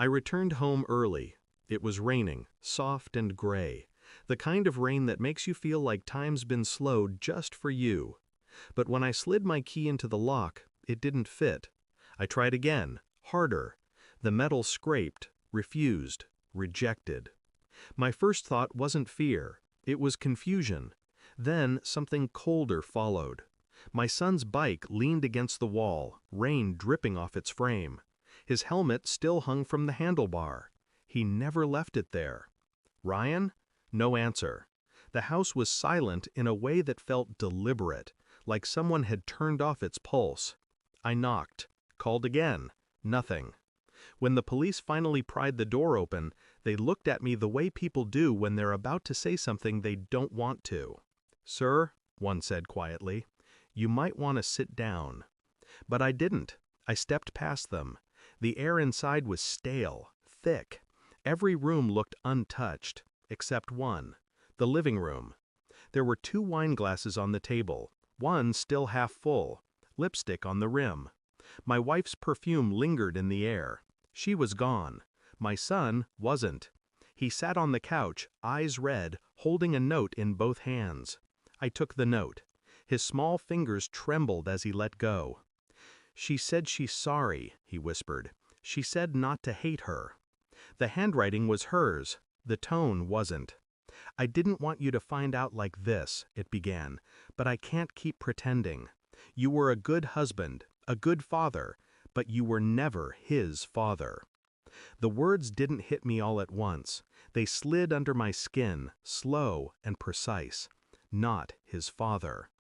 I returned home early. It was raining, soft and gray, the kind of rain that makes you feel like time's been slowed just for you. But when I slid my key into the lock, it didn't fit. I tried again, harder. The metal scraped, refused, rejected. My first thought wasn't fear, it was confusion. Then something colder followed. My son's bike leaned against the wall, rain dripping off its frame. His helmet still hung from the handlebar. He never left it there. Ryan? No answer. The house was silent in a way that felt deliberate, like someone had turned off its pulse. I knocked, called again. Nothing. When the police finally pried the door open, they looked at me the way people do when they're about to say something they don't want to. "Sir," one said quietly, "you might want to sit down." But I didn't. I stepped past them. The air inside was stale, thick. Every room looked untouched, except one, the living room. There were 2 wine glasses on the table, one still half full, lipstick on the rim. My wife's perfume lingered in the air. She was gone. My son wasn't. He sat on the couch, eyes red, holding a note in both hands. I took the note. His small fingers trembled as he let go. "She said she's sorry," he whispered. "She said not to hate her." The handwriting was hers. The tone wasn't. "I didn't want you to find out like this," it began, "but I can't keep pretending. You were a good husband, a good father, but you were never his father." The words didn't hit me all at once. They slid under my skin, slow and precise. Not his father.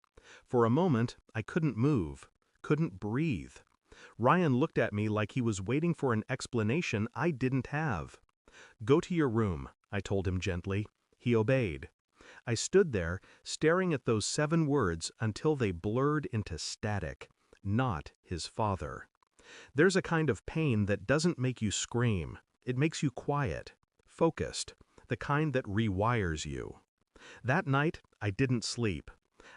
For a moment, I couldn't move, couldn't breathe. Ryan looked at me like he was waiting for an explanation I didn't have. "Go to your room," I told him gently. He obeyed. I stood there, staring at those 7 words until they blurred into static. Not his father. There's a kind of pain that doesn't make you scream. It makes you quiet, focused, the kind that rewires you. That night, I didn't sleep.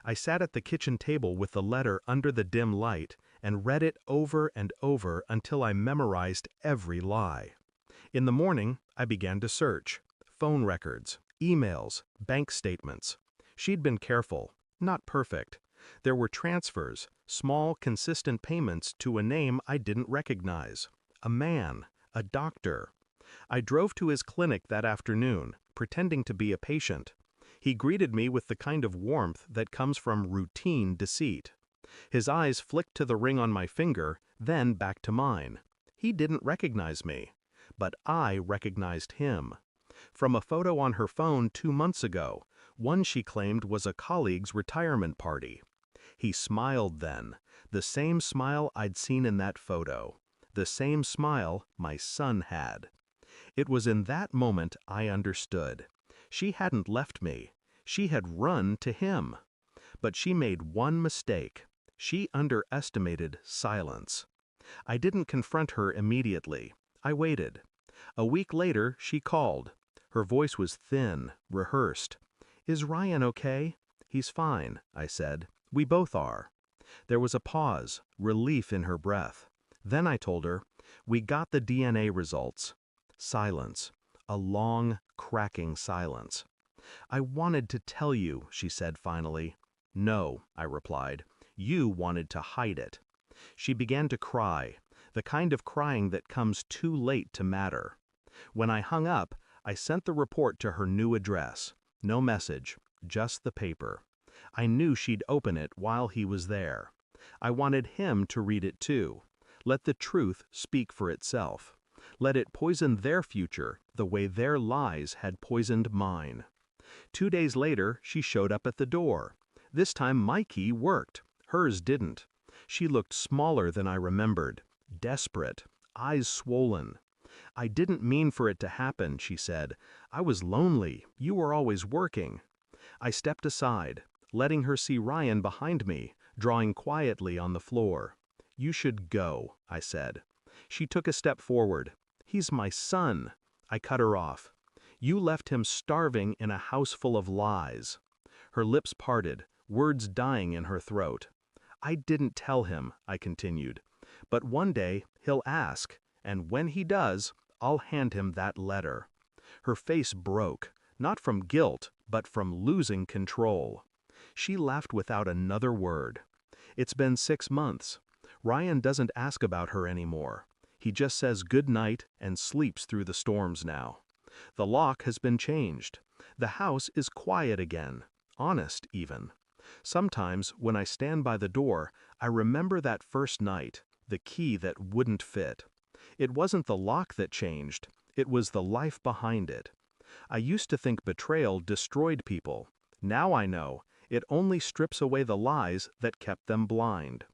I sat at the kitchen table with the letter under the dim light and read it over and over until I memorized every lie. In the morning, I began to search. Phone records, emails, bank statements. She'd been careful, not perfect. There were transfers, small, consistent payments to a name I didn't recognize. A man, a doctor. I drove to his clinic that afternoon, pretending to be a patient. He greeted me with the kind of warmth that comes from routine deceit. His eyes flicked to the ring on my finger, then back to mine. He didn't recognize me, but I recognized him. From a photo on her phone 2 months ago, one she claimed was a colleague's retirement party. He smiled then, the same smile I'd seen in that photo, the same smile my son had. It was in that moment I understood. She hadn't left me. She had run to him. But she made one mistake. She underestimated silence. I didn't confront her immediately. I waited. A week later, she called. Her voice was thin, rehearsed. "Is Ryan okay?" "He's fine," I said. "We both are." There was a pause, relief in her breath. Then I told her, "We got the DNA results." Silence. A long, cracking silence. "I wanted to tell you," she said finally. "No," I replied. "You wanted to hide it." She began to cry, the kind of crying that comes too late to matter. When I hung up, I sent the report to her new address. No message, just the paper. I knew she'd open it while he was there. I wanted him to read it too. Let the truth speak for itself. Let it poison their future the way their lies had poisoned mine. 2 days later, she showed up at the door. This time my key worked. Hers didn't. She looked smaller than I remembered. Desperate. Eyes swollen. "I didn't mean for it to happen," she said. "I was lonely. You were always working." I stepped aside, letting her see Ryan behind me, drawing quietly on the floor. "You should go," I said. She took a step forward. "He's my son." I cut her off. "You left him starving in a house full of lies." Her lips parted, words dying in her throat. "I didn't tell him," I continued. "But one day he'll ask, and when he does, I'll hand him that letter." Her face broke, not from guilt, but from losing control. She laughed without another word. It's been 6 months. Ryan doesn't ask about her anymore. He just says good night and sleeps through the storms now. The lock has been changed. The house is quiet again, honest even. Sometimes, when I stand by the door, I remember that first night, the key that wouldn't fit. It wasn't the lock that changed, it was the life behind it. I used to think betrayal destroyed people. Now I know, it only strips away the lies that kept them blind.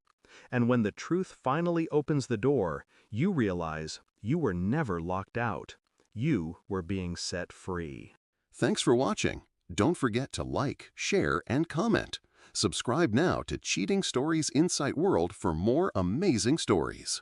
And when the truth finally opens the door, you realize you were never locked out. You were being set free. Thanks for watching. Don't forget to like, share, and comment. Subscribe now to Cheating Stories Insight World for more amazing stories.